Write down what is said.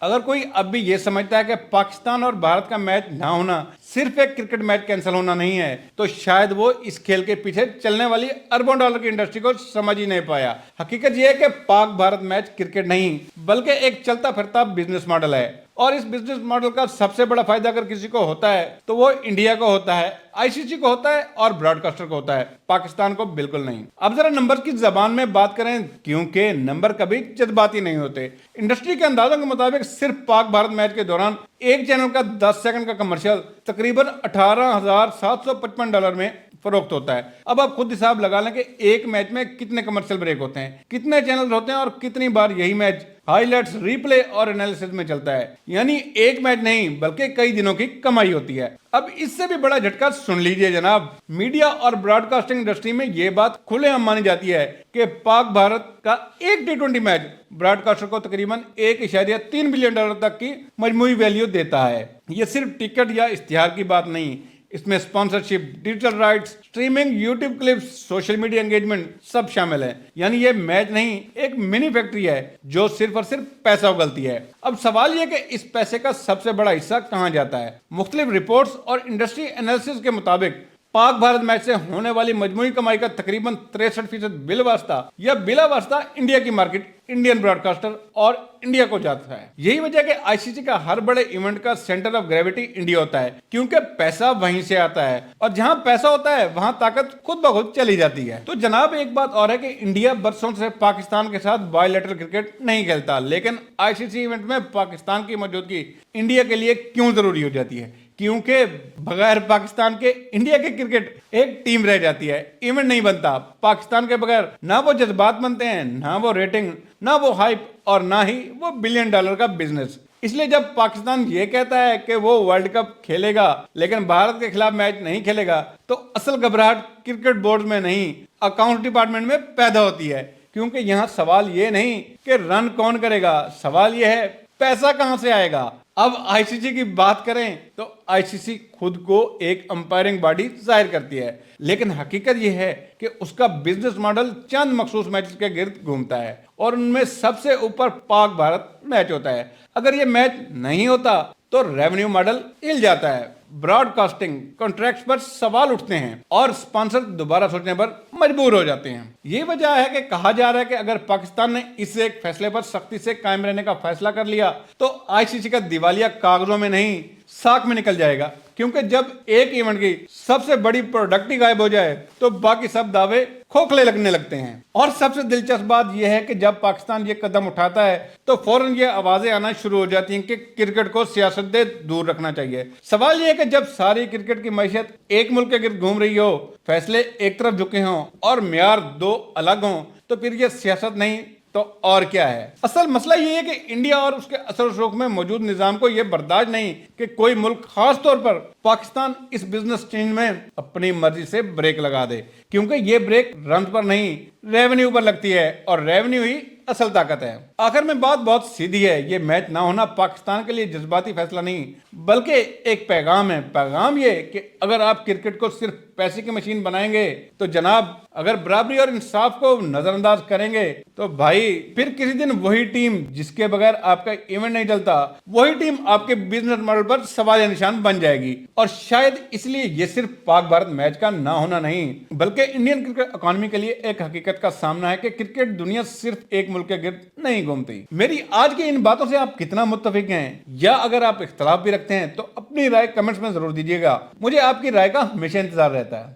अगर कोई अब भी ये समझता है कि पाकिस्तान और भारत का मैच ना होना सिर्फ एक क्रिकेट मैच कैंसिल होना नहीं है, तो शायद वो इस खेल के पीछे चलने वाली अरबों डॉलर की इंडस्ट्री को समझ ही नहीं पाया। हकीकत ये है कि पाक भारत मैच क्रिकेट नहीं बल्कि एक चलता फिरता बिजनेस मॉडल है, और इस बिजनेस मॉडल का सबसे बड़ा फायदा अगर किसी को होता है तो वो इंडिया को होता है, आईसीसी को होता है और ब्रॉडकास्टर को होता है, पाकिस्तान को बिल्कुल नहीं। अब जरा नंबर की जबान में बात करें, क्योंकि नंबर कभी जज्बाती नहीं होते। इंडस्ट्री के अंदाजों के मुताबिक सिर्फ पाक भारत मैच के दौरान एक चैनल का 10 सेकंड का कमर्शियल तकरीबन $18,755 में फरोख्त होता है। अब आप खुद हिसाब लगा लें कि एक मैच में कितने कमर्शियल ब्रेक होते हैं, कितने चैनल होते हैं और कितनी बार यही मैच हाइलाइट्स, रिप्ले और एनालिसिस में चलता है। यानी एक मैच नहीं बल्कि कई दिनों की कमाई होती है। अब इससे भी बड़ा झटका सुन लीजिए जनाब, मीडिया और ब्रॉडकास्टिंग इंडस्ट्री में यह बात खुलेआम मानी जाती है कि पाक भारत का एक T20 मैच ब्रॉडकास्टर को तकरीबन $1.3 बिलियन तक की मजमूई वैल्यू देता है। यह सिर्फ टिकट या इश्तिहार की बात नहीं, इसमें sponsorship, digital rights, streaming, YouTube clips, social media engagement सब शामिल है। यानी ये मैच नहीं, एक मिनी फैक्ट्री है जो सिर्फ और सिर्फ पैसा उगलती है। अब सवाल यह कि इस पैसे का सबसे बड़ा हिस्सा कहां जाता है। मुख्तलिफ रिपोर्ट्स और इंडस्ट्री एनालिसिस के मुताबिक पाक भारत मैच से होने वाली मजमूई कमाई का तकरीबन 63% बिलवास्ता या बिलावास्ता इंडिया की मार्केट, इंडियन ब्रॉडकास्टर और इंडिया को जाता है। यही वजह कि आईसीसी का हर बड़े इवेंट का सेंटर ऑफ ग्रेविटी इंडिया होता है, क्योंकि पैसा वहीं से आता है और जहां पैसा होता है वहां ताकत खुद ब खुद चली जाती है। तो जनाब एक बात और है कि इंडिया बरसों से पाकिस्तान के साथ बायलैटरल क्रिकेट नहीं खेलता, लेकिन आईसीसी इवेंट में पाकिस्तान की मौजूदगी इंडिया के लिए क्यों जरूरी हो जाती है? क्योंकि बगैर पाकिस्तान के इंडिया की क्रिकेट एक टीम रह जाती है, इवेंट नहीं बनता। पाकिस्तान के बगैर ना वो जज्बात बनते हैं, ना वो रेटिंग, ना वो हाइप और ना ही वो $1 बिलियन का बिजनेस। इसलिए जब पाकिस्तान ये कहता है कि वो वर्ल्ड कप खेलेगा लेकिन भारत के खिलाफ मैच नहीं खेलेगा, तो असल घबराहट क्रिकेट बोर्ड में नहीं, अकाउंट डिपार्टमेंट में पैदा होती है। क्योंकि यहाँ सवाल ये नहीं कि रन कौन करेगा, सवाल ये है पैसा कहां से आएगा। अब आईसीसी की बात करें तो आईसीसी खुद को एक अंपायरिंग बॉडी जाहिर करती है, लेकिन हकीकत यह है कि उसका बिजनेस मॉडल चंद मखसूस मैच के गिर्द घूमता है और उनमें सबसे ऊपर पाक भारत मैच होता है। अगर यह मैच नहीं होता तो रेवेन्यू मॉडल हिल जाता है, ब्रॉडकास्टिंग कॉन्ट्रैक्ट्स पर सवाल उठते हैं और स्पॉन्सर दोबारा सोचने पर मजबूर हो जाते हैं। ये वजह है कि कहा जा रहा है कि अगर पाकिस्तान ने इस एक फैसले पर सख्ती से कायम रहने का फैसला कर लिया तो आईसीसी का दिवालिया कागजों में नहीं साख में निकल जाएगा। क्योंकि जब एक इवेंट की सबसे बड़ी प्रोडक्ट ही गायब हो जाए तो बाकी सब दावे खोखले लगने लगते हैं। और सबसे दिलचस्प बात यह है कि जब पाकिस्तान ये कदम उठाता है तो फौरन ये आवाजें आना शुरू हो जाती हैं कि क्रिकेट को सियासत से दूर रखना चाहिए। सवाल यह है कि जब सारी क्रिकेट की मैशियत एक मुल्क के गिर्द घूम रही हो, फैसले एक तरफ झुके हों और मेयार दो अलग हों, तो फिर ये सियासत नहीं तो और क्या है। असल मसला ये है कि इंडिया और उसके असर शौक में मौजूद निजाम को यह बर्दाश्त नहीं कि कोई मुल्क, खास तौर पर पाकिस्तान, इस बिजनेस चेंज में अपनी मर्जी से ब्रेक लगा दे। क्योंकि ये ब्रेक रन पर नहीं, रेवेन्यू पर लगती है और रेवेन्यू ही असल ताकत है। आखिर में बात बहुत सीधी है, ये मैच ना होना पाकिस्तान के लिए जज्बाती फैसला नहीं बल्कि एक पैगाम है। पैगाम ये कि अगर आप क्रिकेट को सिर्फ पैसे की मशीन बनाएंगे तो जनाब, अगर बराबरी और इंसाफ को नजरअंदाज करेंगे तो भाई फिर किसी दिन वही टीम जिसके बगैर आपका इवेंट नहीं चलता, वही टीम आपके बिजनेस मॉडल पर सवाल निशान बन जाएगी। और शायद इसलिए ये सिर्फ पाक भारत मैच का ना होना नहीं बल्कि इंडियन क्रिकेट इकोनॉमी के लिए एक हकीकत का सामना है कि क्रिकेट दुनिया सिर्फ एक मुल्क के गिर्द नहीं घूमती। मेरी आज की इन बातों से आप कितना मुत्तफिक हैं, या अगर आप इख्तलाफ भी रखते हैं तो अपनी राय कमेंट्स में जरूर दीजिएगा। मुझे आपकी राय का हमेशा इंतजार रहता है।